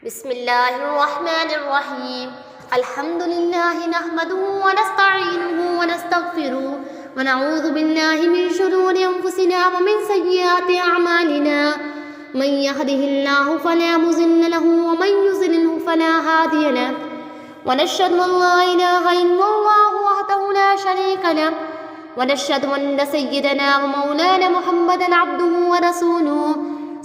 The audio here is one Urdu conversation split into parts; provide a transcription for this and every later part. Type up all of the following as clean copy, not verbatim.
بسم الله الرحمن الرحيم. الحمد لله نحمده ونستعينه ونستغفره ونعوذ بالله من شرور أنفسنا ومن سيئات أعمالنا. من يهده الله فلا مضل له ومن يضلل فلا هادي له. ونشهد أن لا إله إلا الله وحده لا شريك له. ونشهد أن سيدنا ومولانا محمدا عبده ورسوله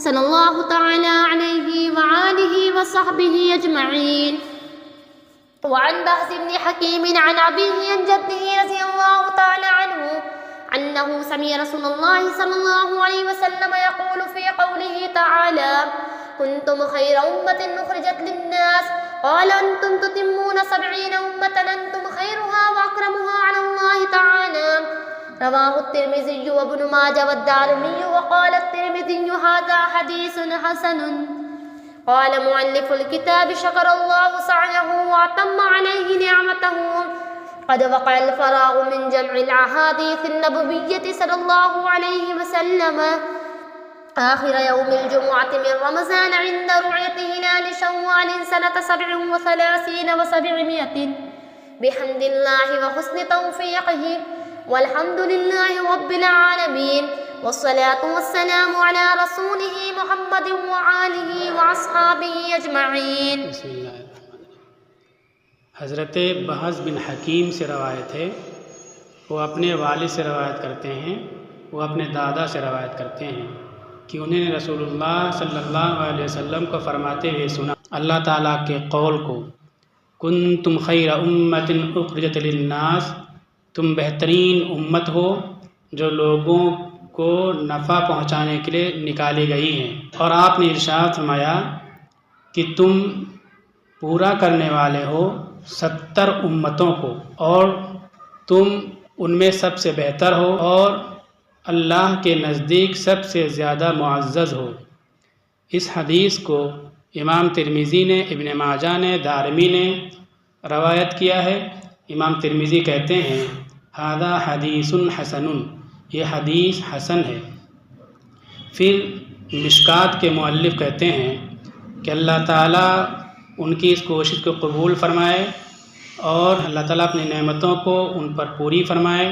صلى الله تعالى عليه وآله وصحبه أجمعين. وعن بهز بن حكيم عن أبيه عن جده رضي الله تعالى عنه أنه سمع رسول الله صلى الله عليه وسلم يقول في قوله تعالى: كنتم خير أمة أخرجت للناس قال أنتم تتمون 70 أمة أنتم خيرها وأكرمها على الله تعالى. رواه الترمذي وابن ماجه والدارمي وقال الترمذي هذا حديث حسن. قال مؤلف الكتاب: شكر الله سعيه وأتم عليه نعمته. قد وقع الفراغ من جمع الأحاديث النبوية صلى الله عليه وسلم آخر يوم الجمعة من رمضان عند رؤية هلال شوال سنة 37 و700 بحمد الله وحسن توفيقه. والحمد لله رب العالمين والصلاة والسلام على رسوله محمد وآله وأصحابه أجمعين. بسم اللہ الرحمن الرحیم. حضرت بہز بن حکیم سے روایت ہے. وہ اپنے والد سے روایت کرتے ہیں، وہ اپنے دادا سے روایت کرتے ہیں کہ انہوں نے رسول اللہ صلی اللہ علیہ وسلم کو فرماتے ہوئے سنا اللہ تعالیٰ کے قول کو: کنتم خیر امت اخرجت للناس، تم بہترین امت ہو جو لوگوں کو نفع پہنچانے کے لیے نکالی گئی ہیں. اور آپ نے ارشاد فرمایا کہ تم پورا کرنے والے ہو 70 امتوں کو، اور تم ان میں سب سے بہتر ہو اور اللہ کے نزدیک سب سے زیادہ معزز ہو. اس حدیث کو امام ترمذی نے، ابن ماجہ نے، دارمی نے روایت کیا ہے. امام ترمذی کہتے ہیں ھذا حدیث حسن، یہ حدیث حسن ہے. پھر مشکات کے مؤلف کہتے ہیں کہ اللہ تعالیٰ ان کی اس کوشش کو قبول فرمائے اور اللہ تعالیٰ اپنی نعمتوں کو ان پر پوری فرمائے.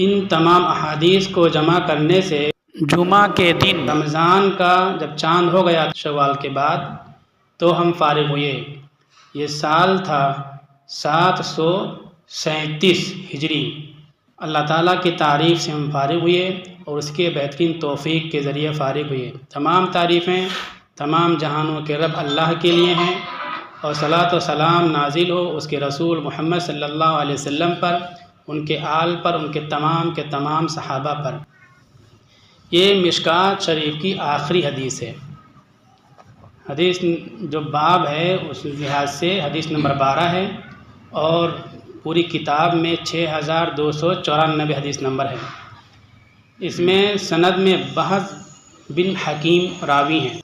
ان تمام احادیث کو جمع کرنے سے جمعہ کے دن رمضان کا جب چاند ہو گیا شوال کے بعد تو ہم فارغ ہوئے. یہ سال تھا 737 ہجری. اللہ تعالیٰ کی تعریف سے ہم فارغ ہوئے اور اس کے بہترین توفیق کے ذریعے فارغ ہوئے. تمام تعریفیں تمام جہانوں کے رب اللہ کے لیے ہیں، اور صلاۃ و سلام نازل ہو اس کے رسول محمد صلی اللہ علیہ وسلم پر، ان کے آل پر، ان کے تمام صحابہ پر. یہ مشکات شریف کی آخری حدیث ہے. حدیث جو باب ہے اس لحاظ سے حدیث نمبر 12 ہے، اور پوری کتاب میں 6294 حدیث نمبر ہے. اس میں سند میں بہز بن حکیم راوی ہیں.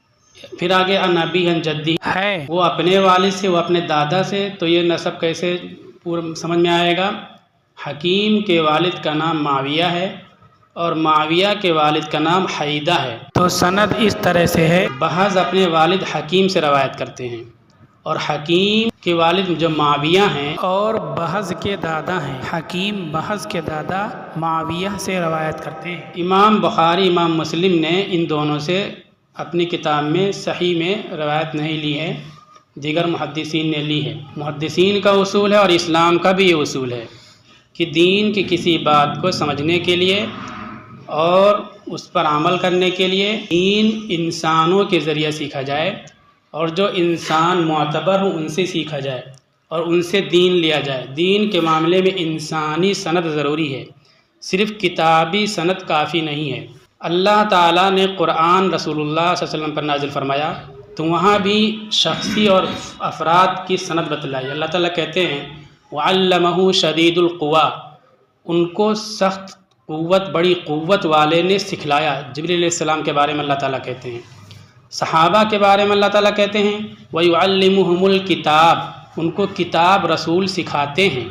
پھر آگے عن ابی عن جدی ہے، وہ اپنے والد سے، وہ اپنے دادا سے. تو یہ نسب کیسے پورا سمجھ میں آئے گا؟ حکیم کے والد کا نام معاویہ ہے اور معاویہ کے والد کا نام حیدہ ہے. تو سند اس طرح سے ہے: بہز اپنے والد حکیم سے روایت کرتے ہیں، اور حکیم کے والد جو معاویہ ہیں اور بہز کے دادا ہیں. حکیم بہز کے دادا معاویہ سے روایت کرتے ہیں. امام بخاری، امام مسلم نے ان دونوں سے اپنی کتاب میں صحیح میں روایت نہیں لی ہے، دیگر محدثین نے لی ہے. محدثین کا اصول ہے اور اسلام کا بھی یہ اصول ہے کہ دین کی کسی بات کو سمجھنے کے لیے اور اس پر عمل کرنے کے لیے دین انسانوں کے ذریعے سیکھا جائے، اور جو انسان معتبر ہوں ان سے سیکھا جائے اور ان سے دین لیا جائے. دین کے معاملے میں انسانی سند ضروری ہے، صرف کتابی سند کافی نہیں ہے. اللہ تعالیٰ نے قرآن رسول اللہ صلی اللہ علیہ وسلم پر نازل فرمایا تو وہاں بھی شخصی اور افراد کی سند بتلائی. اللہ تعالیٰ کہتے ہیں وعلمہ شدید القویٰ، ان کو سخت قوت، بڑی قوت والے نے سکھلایا. جبریل علیہ السلام کے بارے میں اللہ تعالیٰ کہتے ہیں. صحابہ کے بارے میں اللہ تعالیٰ کہتے ہیں وَيُعَلِّمُهُمُ الْكِتَابَ، ان کو کتاب رسول سکھاتے ہیں.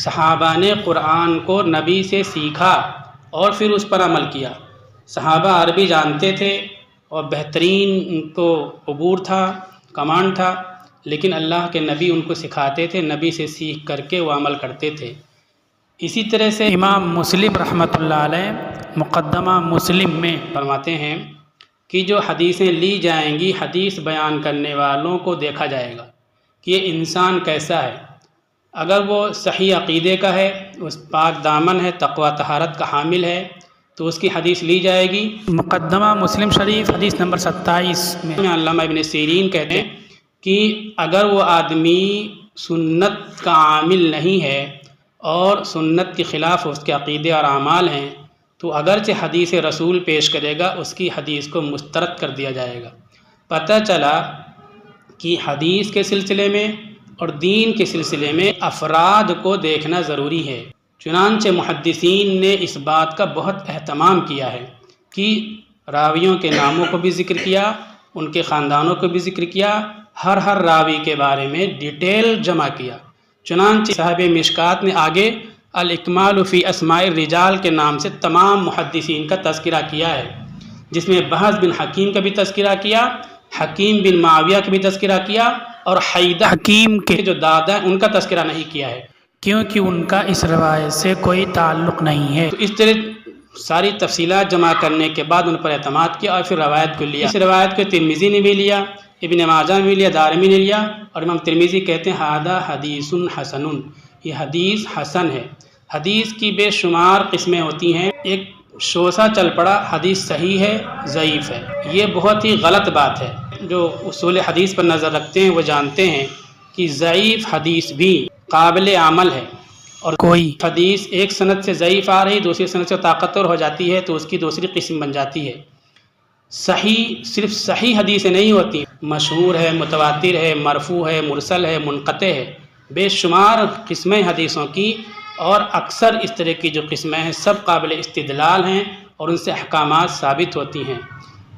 صحابہ نے قرآن کو نبی سے سیکھا اور پھر اس پر عمل کیا. صحابہ عربی جانتے تھے اور بہترین ان کو عبور تھا، کمانڈ تھا، لیکن اللہ کے نبی ان کو سکھاتے تھے، نبی سے سیکھ کر کے وہ عمل کرتے تھے۔ اسی طرح سے امام مسلم رحمۃ اللہ علیہ مقدمہ مسلم میں فرماتے ہیں کہ جو حدیثیں لی جائیں گی، حدیث بیان کرنے والوں کو دیکھا جائے گا کہ یہ انسان کیسا ہے۔ اگر وہ صحیح عقیدے کا ہے، اس پاک دامن ہے، تقوی طہارت کا حامل ہے، تو اس کی حدیث لی جائے گی۔ مقدمہ مسلم شریف حدیث نمبر 27 میں علامہ ابن سیرین کہتے ہیں کہ اگر وہ آدمی سنت کا عامل نہیں ہے اور سنت کے خلاف اس کے عقیدے اور اعمال ہیں، تو اگرچہ حدیث رسول پیش کرے گا، اس کی حدیث کو مسترد کر دیا جائے گا۔ پتہ چلا کہ حدیث کے سلسلے میں اور دین کے سلسلے میں افراد کو دیکھنا ضروری ہے۔ چنانچہ محدثین نے اس بات کا بہت اہتمام کیا ہے کہ راویوں کے ناموں کو بھی ذکر کیا، ان کے خاندانوں کو بھی ذکر کیا، ہر راوی کے بارے میں ڈیٹیل جمع کیا۔ چنانچہ صاحب مشکات نے آگے الاکمال فی اسماء الرجال کے نام سے تمام محدثین کا تذکرہ کیا ہے، جس میں بہز بن حکیم کا بھی تذکرہ کیا، حکیم بن معاویہ کا بھی تذکرہ کیا، اور حیدہ حکیم کے جو دادا ہیں ان کا تذکرہ نہیں کیا ہے، کیونکہ ان کا اس روایت سے کوئی تعلق نہیں ہے۔ تو اس طرح ساری تفصیلات جمع کرنے کے بعد ان پر اعتماد کیا اور پھر روایت کو لیا۔ اس روایت کو ترمذی نے بھی لیا، ابن ماجہ نے بھی لیا، دارمی نے لیا، اور امام ترمذی کہتے ہیں ھذا حدیث حسن، یہ حدیث حسن ہے۔ حدیث کی بے شمار قسمیں ہوتی ہیں، ایک شوسہ چل پڑا حدیث صحیح ہے، ضعیف ہے۔ یہ بہت ہی غلط بات ہے۔ جو اصول حدیث پر نظر رکھتے ہیں وہ جانتے ہیں کہ ضعیف حدیث بھی قابل عمل ہے، اور کوئی حدیث ایک سند سے ضعیف آ رہی دوسری سند سے طاقتور ہو جاتی ہے تو اس کی دوسری قسم بن جاتی ہے۔ صحیح صرف صحیح حدیثیں نہیں ہوتی، مشہور ہے، متواتر ہے، مرفوع ہے، مرسل ہے، منقطع ہے، بے شمار قسمیں حدیثوں کی، اور اکثر اس طرح کی جو قسمیں ہیں سب قابل استدلال ہیں اور ان سے احکامات ثابت ہوتی ہیں،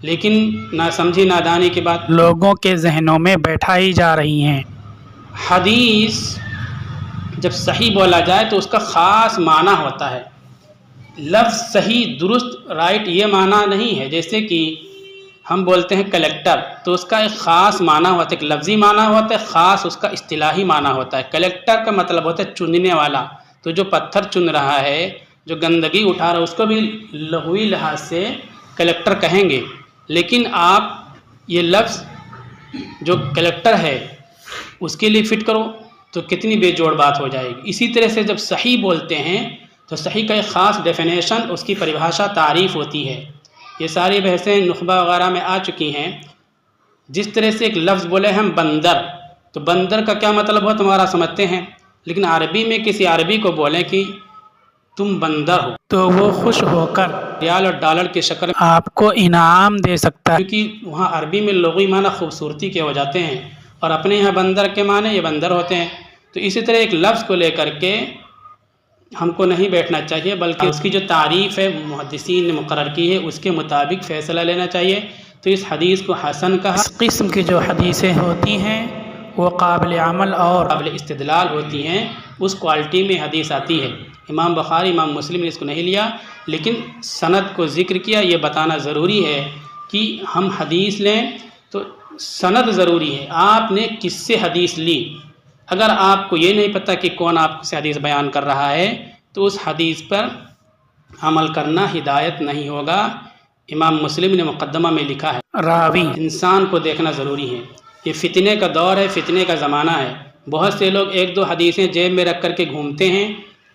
لیکن ناسمجھی نادانی کے بعد لوگوں کے ذہنوں میں بیٹھائی جا رہی ہیں۔ حدیث جب صحیح بولا جائے تو اس کا خاص معنی ہوتا ہے۔ لفظ صحیح، درست، رائٹ یہ معنی نہیں ہے۔ جیسے کہ ہم بولتے ہیں کلیکٹر، تو اس کا ایک خاص معنی ہوتا ہے، ایک لفظی معنی ہوتا ہے، خاص اس کا اصطلاحی معنی ہوتا ہے۔ کلیکٹر کا مطلب ہوتا ہے چننے والا، تو جو پتھر چن رہا ہے، جو گندگی اٹھا رہا ہے، اس کو بھی لغوی لحاظ سے کلیکٹر کہیں گے۔ لیکن آپ یہ لفظ جو کلیکٹر ہے اس کے لیے فٹ کرو تو کتنی بے جوڑ بات ہو جائے گی۔ اسی طرح سے جب صحیح بولتے ہیں تو صحیح کا ایک خاص ڈیفینیشن، اس کی پریبھاشا، تعریف ہوتی ہے۔ یہ ساری بحثیں نخبہ وغیرہ میں آ چکی ہیں۔ جس طرح سے ایک لفظ بولے ہم بندر، تو بندر کا کیا مطلب ہو تمہارا سمجھتے ہیں، لیکن عربی میں کسی عربی کو بولیں کہ تم بندر ہو تو وہ خوش ہو کر ریال اور ڈالر کی شکل میں آپ کو انعام دے سکتا ہے، کیونکہ وہاں عربی میں لغوی معنی خوبصورتی کے ہو جاتے ہیں، اور اپنے یہاں بندر کے معنی یہ بندر ہوتے ہیں۔ تو اسی طرح ایک لفظ کو لے کر کے ہم کو نہیں بیٹھنا چاہیے، بلکہ اس کی جو تعریف ہے محدثین نے مقرر کی ہے اس کے مطابق فیصلہ لینا چاہیے۔ تو اس حدیث کو حسن کہا۔ اس قسم کی جو حدیثیں ہوتی ہیں وہ قابل عمل اور قابل استدلال ہوتی ہیں، اس کوالٹی میں حدیث آتی ہے۔ امام بخاری، امام مسلم نے اس کو نہیں لیا، لیکن سند کو ذکر کیا۔ یہ بتانا ضروری ہے کہ ہم حدیث لیں تو سند ضروری ہے، آپ نے کس سے حدیث لی۔ اگر آپ کو یہ نہیں پتہ کہ کون آپ سے حدیث بیان کر رہا ہے تو اس حدیث پر عمل کرنا ہدایت نہیں ہوگا۔ امام مسلم نے مقدمہ میں لکھا ہے راوی انسان کو دیکھنا ضروری ہے۔ یہ فتنے کا دور ہے، فتنے کا زمانہ ہے۔ بہت سے لوگ ایک دو حدیثیں جیب میں رکھ کر کے گھومتے ہیں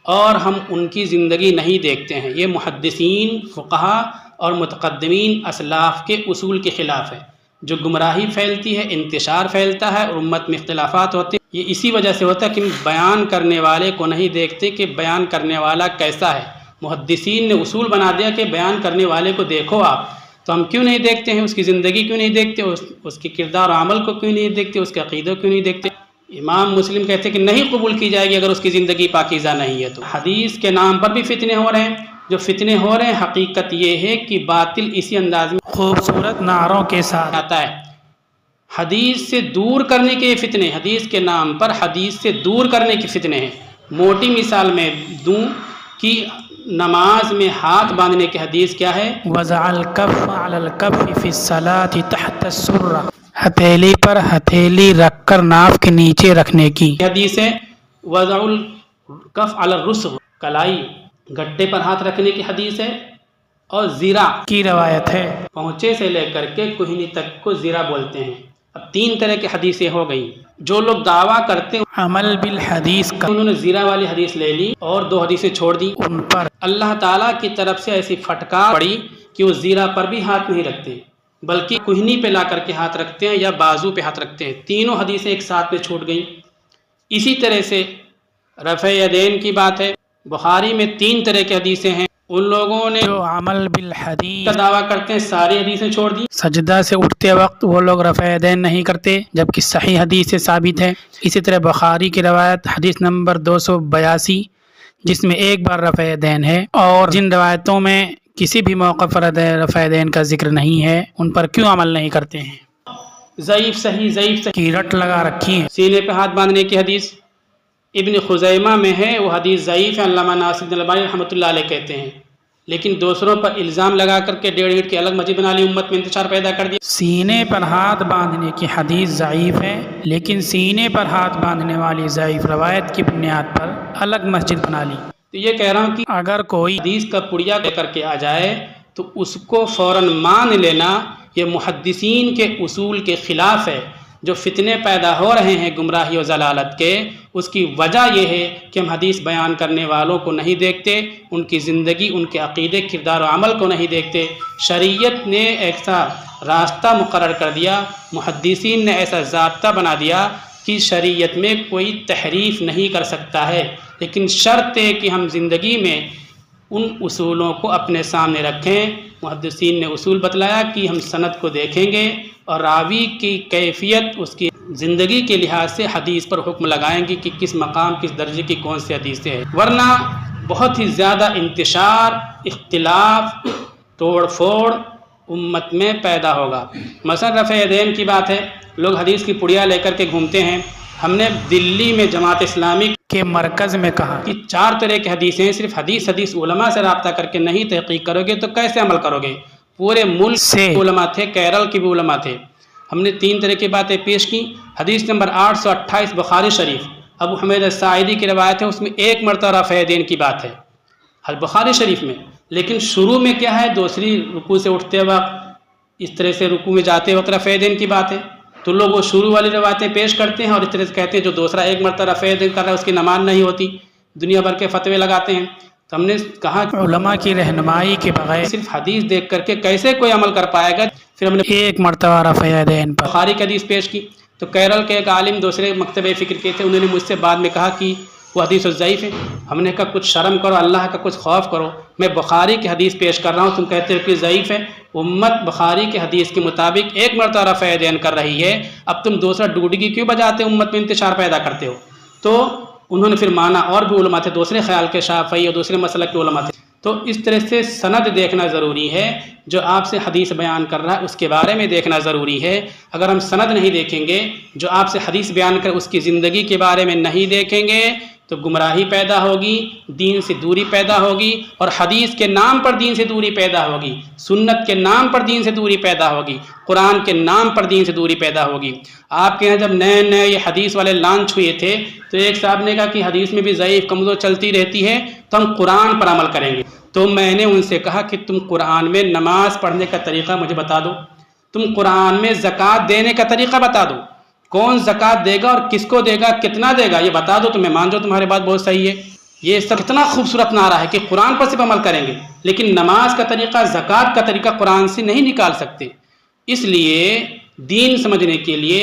اور ہم ان کی زندگی نہیں دیکھتے ہیں۔ یہ محدثین، فقہا اور متقدمین اسلاف کے اصول کے خلاف ہے۔ جو گمراہی پھیلتی ہے، انتشار پھیلتا ہے اور امت میں اختلافات ہوتے ہیں، یہ اسی وجہ سے ہوتا ہے کہ بیان کرنے والے کو نہیں دیکھتے کہ بیان کرنے والا کیسا ہے۔ محدثین نے اصول بنا دیا کہ بیان کرنے والے کو دیکھو آپ، تو ہم کیوں نہیں دیکھتے ہیں؟ اس کی زندگی کیوں نہیں دیکھتے؟ اس کے کردار و عمل کو کیوں نہیں دیکھتے؟ اس کے عقیدہ کیوں نہیں دیکھتے؟ امام مسلم کہتے ہیں کہ نہیں قبول کی جائے گی اگر اس کی زندگی پاکیزہ نہیں ہے۔ تو حدیث کے نام پر بھی فتنے ہو رہے ہیں۔ جو فتنے ہو رہے ہیں حقیقت یہ ہے کہ باطل اسی انداز میں خوبصورت نعروں کے ساتھ آتا ہے۔ حدیث سے دور کرنے کے فتنے، حدیث کے نام پر حدیث سے دور کرنے کے فتنے ہیں۔ موٹی مثال میں دوں کہ نماز میں ہاتھ باندھنے کی حدیث کیا ہے؟ وضع الکف علی الکف فی الصلاۃ تحت السرہ، ہتھیلی پر ہتھیلی رکھ کر ناف کے نیچے رکھنے کی حدیث ہے وضع الکف علی الرسغ، کلائی گڈھے پر ہاتھ رکھنے کی حدیث ہے، اور زیرہ کی روایت ہے۔ پہنچے سے لے کر کے کوہنی تک کو زیرہ بولتے ہیں۔ اب 3 طرح کی حدیثیں ہو گئیں۔ جو لوگ دعویٰ کرتے ہیں عمل بالحدیث کا، انہوں نے زیرہ والی حدیث لے لی اور 2 حدیثیں چھوڑ دی۔ ان پر اللہ تعالیٰ کی طرف سے ایسی پھٹکار پڑی کہ وہ زیرہ پر بھی ہاتھ نہیں رکھتے، بلکہ کوہنی پہ لا کر کے ہاتھ رکھتے ہیں یا بازو پہ ہاتھ رکھتے ہیں۔ تینوں حدیثیں ایک ساتھ میں چھوٹ گئیں۔ اسی طرح سے رفع یدین کی بات ہے، بخاری میں 3 طرح کی حدیثیں ہیں۔ ان لوگوں نے جو عمل بالحدیث کا دعویٰ کرتے ہیں ساری حدیثیں چھوڑ دی۔ سجدہ سے اٹھتے وقت وہ لوگ رفع یدین نہیں کرتے، جبکہ صحیح حدیث سے ثابت ہے۔ اسی طرح بخاری کی روایت حدیث نمبر 282 جس میں ایک بار رفع یدین ہے، اور جن روایتوں میں کسی بھی موقع پر رفع یدین کا ذکر نہیں ہے ان پر کیوں عمل نہیں کرتے ہیں؟ ضعیف صحیح کی رٹ لگا رکھی ہے۔ سینے پہ ہاتھ باندھنے کی حدیث ابن خزیمہ میں ہے، وہ حدیث ضعیف ہے، علامہ ناصر الدین البانی رحمۃ اللہ علیہ کہتے ہیں، لیکن دوسروں پر الزام لگا کر کے 1.5 اینٹ کی الگ مسجد بنا لی، امت میں انتشار پیدا کر دیا۔ سینے پر ہاتھ باندھنے کی حدیث ضعیف ہے، لیکن سینے پر ہاتھ باندھنے والی ضعیف روایت کی بنیاد پر الگ مسجد بنا لی۔ تو یہ کہہ رہا ہوں کہ اگر کوئی حدیث کا پڑیا لے کر کے آ جائے تو اس کو فوراً مان لینا یہ محدثین کے اصول کے خلاف ہے۔ جو فتنے پیدا ہو رہے ہیں گمراہی و ضلالت کے، اس کی وجہ یہ ہے کہ ہم حدیث بیان کرنے والوں کو نہیں دیکھتے، ان کی زندگی، ان کے عقیدے، کردار و عمل کو نہیں دیکھتے۔ شریعت نے ایسا راستہ مقرر کر دیا، محدثین نے ایسا ضابطہ بنا دیا کہ شریعت میں کوئی تحریف نہیں کر سکتا ہے، لیکن شرط ہے کہ ہم زندگی میں ان اصولوں کو اپنے سامنے رکھیں۔ محدثین نے اصول بتلایا کہ ہم سند کو دیکھیں گے اور راوی کی کیفیت اس کی زندگی کے لحاظ سے حدیث پر حکم لگائیں گے کہ کس مقام، کس درجے کی کون سی حدیث ہے، ورنہ بہت ہی زیادہ انتشار، اختلاف، توڑ پھوڑ امت میں پیدا ہوگا۔ مثلا رفع یدین کی بات ہے، لوگ حدیث کی پڑیا لے کر کے گھومتے ہیں۔ ہم نے دلی میں جماعت اسلامی کے مرکز میں کہا کہ 4 طرح کی حدیثیں ہیں، صرف حدیث علماء سے رابطہ کر کے نہیں تحقیق کرو گے تو کیسے عمل کرو گے؟ پورے ملک سے علماء تھے، کیرل کے بھی علماء تھے۔ ہم نے 3 طرح کی باتیں پیش کی۔ حدیث نمبر 828 بخاری شریف، ابو حمید الساعدی کی روایت ہے، اس میں 1 مرتبہ رفع یدین کی بات ہے بخاری شریف میں، لیکن شروع میں کیا ہے؟ دوسری رکوع سے اٹھتے وقت، اس طرح سے رکوع میں جاتے وقت رفع یدین کی بات ہے۔ تو لوگ وہ شروع والی روایتیں پیش کرتے ہیں اور اس طرح سے کہتے ہیں جو دوسرا 1 مرتبہ رفع یدین کر رہا ہے اس کی نماز نہیں ہوتی، دنیا بھر کے فتوے لگاتے ہیں۔ تو ہم نے کہا کہ علماء کی رہنمائی کے بغیر صرف حدیث دیکھ کر کے کیسے کوئی عمل کر پائے گا؟ پھر ہم نے 1 مرتبہ رفع یدین پر بخاری کی حدیث پیش کی، تو کیرل کے ایک عالم دوسرے مکتبہ فکر کے تھے، انہوں نے مجھ سے بعد میں کہا کہ وہ حدیث ضعیف ہے۔ ہم نے کہا کچھ شرم کرو، اللہ کا کچھ خوف کرو، میں بخاری کی حدیث پیش کر رہا ہوں، تم کہتے ہو کہ ضعیف ہے۔ امت بخاری کی حدیث کے مطابق 1 مرتبہ رفع یدین کر رہی ہے، اب تم دوسرا ڈوڈگی کیوں بجاتے ہو، امت میں انتشار پیدا کرتے ہو؟ تو انہوں نے پھر مانا، اور بھی علماء تھے دوسرے خیال کے، شافعی اور دوسرے مسلک کے علماء تھے۔ تو اس طرح سے سند دیکھنا ضروری ہے، جو آپ سے حدیث بیان کر رہا ہے اس کے بارے میں دیکھنا ضروری ہے۔ اگر ہم سند نہیں دیکھیں گے، جو آپ سے حدیث بیان کر اس کی زندگی کے بارے میں نہیں دیکھیں گے تو گمراہی پیدا ہوگی، دین سے دوری پیدا ہوگی، اور حدیث کے نام پر دین سے دوری پیدا ہوگی، سنت کے نام پر دین سے دوری پیدا ہوگی، قرآن کے نام پر دین سے دوری پیدا ہوگی۔ آپ کے یہاں جب نئے یہ حدیث والے لانچ ہوئے تھے تو ایک صاحب نے کہا کہ حدیث میں بھی ضعیف کمزور چلتی رہتی ہے تو ہم قرآن پر عمل کریں گے۔ تو میں نے ان سے کہا کہ تم قرآن میں نماز پڑھنے کا طریقہ مجھے بتا دو، تم قرآن میں زکوٰۃ دینے کا طریقہ بتا دو، کون زکوٰۃ دے گا اور کس کو دے گا، کتنا دے گا، یہ بتا دو تو میں مان جاؤں تمہاری بات بہت صحیح ہے۔ یہ سب کتنا خوبصورت نعرہ ہے کہ قرآن پر صرف عمل کریں گے، لیکن نماز کا طریقہ، زکوٰۃ کا طریقہ قرآن سے نہیں نکال سکتے۔ اس لیے دین سمجھنے کے لیے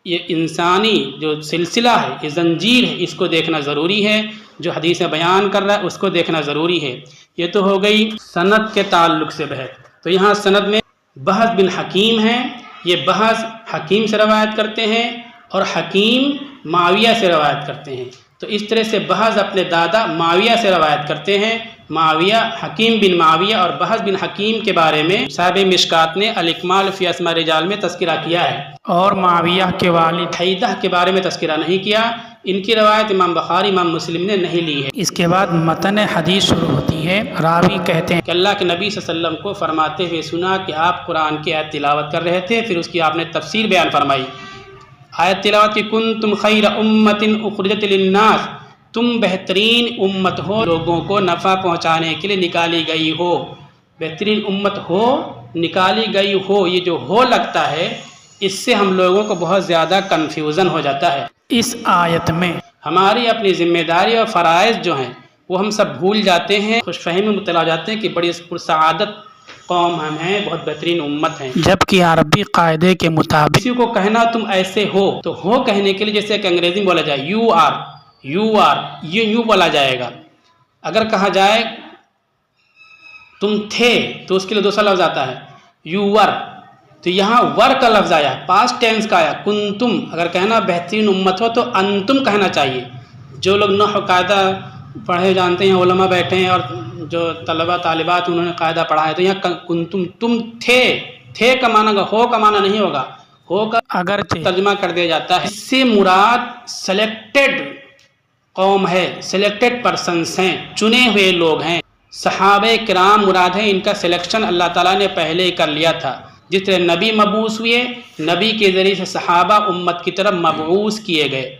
یہ انسانی جو سلسلہ ہے، یہ زنجیر ہے، اس کو دیکھنا ضروری ہے۔ جو حدیث بیان کر رہا ہے اس کو دیکھنا ضروری ہے۔ یہ تو ہو گئی سند کے تعلق سے بحث۔ تو یہاں سند میں بحث بن حکیم ہیں، یہ بحث حکیم سے روایت کرتے ہیں اور حکیم معاویہ سے روایت کرتے ہیں۔ تو اس طرح سے بحث اپنے دادا معاویہ سے روایت کرتے ہیں، معاویہ حکیم بن معاویہ، اور بحث بن حکیم کے بارے میں صاحب مشکات نے الاکمال فی اسماء الرجال میں تذکرہ کیا ہے، اور معاویہ کے والد حیدہ کے بارے میں تذکرہ نہیں کیا، ان کی روایت امام بخاری امام مسلم نے نہیں لی ہے۔ اس کے بعد متن حدیث شروع ہوتی ہے۔ راوی کہتے ہیں کہ اللہ کے نبی صلی اللہ علیہ وسلم کو فرماتے ہوئے سنا کہ آپ قرآن کی آیت تلاوت کر رہے تھے، پھر اس کی آپ نے تفسیر بیان فرمائی۔ آیت تلاوت کی کنتم خیر امت اخرجت للناس، تم بہترین امت ہو، لوگوں کو نفع پہنچانے کے لیے نکالی گئی ہو۔ بہترین امت ہو، نکالی گئی ہو، یہ جو ہو لگتا ہے اس سے ہم لوگوں کو بہت زیادہ کنفیوژن ہو جاتا ہے۔ اس آیت میں ہماری اپنی ذمہ داری اور فرائض جو ہیں وہ ہم سب بھول جاتے ہیں، خوش فہمی میں مبتلا ہو جاتے ہیں کہ بڑی پرسعادت قوم ہم ہیں، بہت بہترین امت ہیں۔ جبکہ عربی قاعدے کے مطابق کسی کو کہنا تم ایسے ہو، تو ہو کہنے کے لیے جیسے کہ انگریزی میں بولا جائے یو آر، یہ یوں بولا جائے گا۔ اگر کہا جائے تم تھے تو اس کے لیے دوسرا لفظ آتا ہے یو ور، تو یہاں ور کا لفظ آیا، پاسٹ ٹینس کا آیا کنتم۔ اگر کہنا بہترین امت ہو تو انتم کہنا چاہیے۔ جو لوگ نحو قاعدہ پڑھے جانتے ہیں، علماء بیٹھے ہیں اور جو طلبہ طالبات انہوں نے قاعدہ پڑھا ہے، تو یہاں کنتم تم تھے کا معنی ہو کا معنی نہیں ہوگا، ہو کا اگرچہ ترجمہ کر دیا جاتا ہے۔ اس سے مراد سلیکٹڈ قوم ہے، سلیکٹڈ پرسنس ہیں، چنے ہوئے لوگ ہیں۔ صحابہ کرام مراد ہیں، ان کا سلیکشن اللہ تعالیٰ نے پہلے ہی کر لیا تھا۔ جس طرح نبی مبعوث ہوئے، نبی کے ذریعے سے صحابہ امت کی طرف مبعوث کیے گئے۔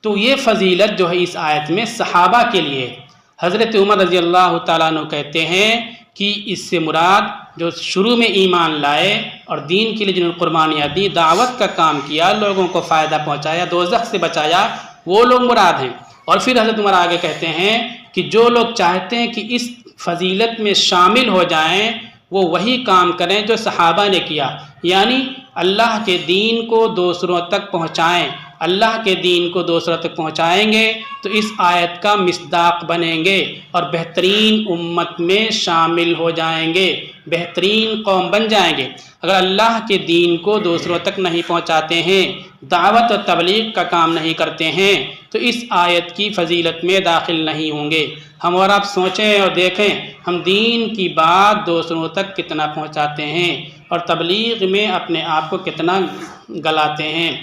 تو یہ فضیلت جو ہے اس آیت میں صحابہ کے لیے۔ حضرت عمر رضی اللہ تعالیٰ عنہ کہتے ہیں کہ اس سے مراد جو شروع میں ایمان لائے اور دین کے لیے جنہوں نے قربانیاں دی، دعوت کا کام کیا، لوگوں کو فائدہ پہنچایا، دوزخ سے بچایا، وہ لوگ مراد ہیں۔ اور پھر حضرت عمر آگے کہتے ہیں کہ جو لوگ چاہتے ہیں کہ اس فضیلت میں شامل ہو جائیں، وہ وہی کام کریں جو صحابہ نے کیا، یعنی اللہ کے دین کو دوسروں تک پہنچائیں۔ اللہ کے دین کو دوسروں تک پہنچائیں گے تو اس آیت کا مصداق بنیں گے اور بہترین امت میں شامل ہو جائیں گے، بہترین قوم بن جائیں گے۔ اگر اللہ کے دین کو دوسروں تک نہیں پہنچاتے ہیں، دعوت و تبلیغ کا کام نہیں کرتے ہیں، تو اس آیت کی فضیلت میں داخل نہیں ہوں گے۔ ہم اور آپ سوچیں اور دیکھیں، ہم دین کی بات دوسروں تک کتنا پہنچاتے ہیں اور تبلیغ میں اپنے آپ کو کتنا گلاتے ہیں۔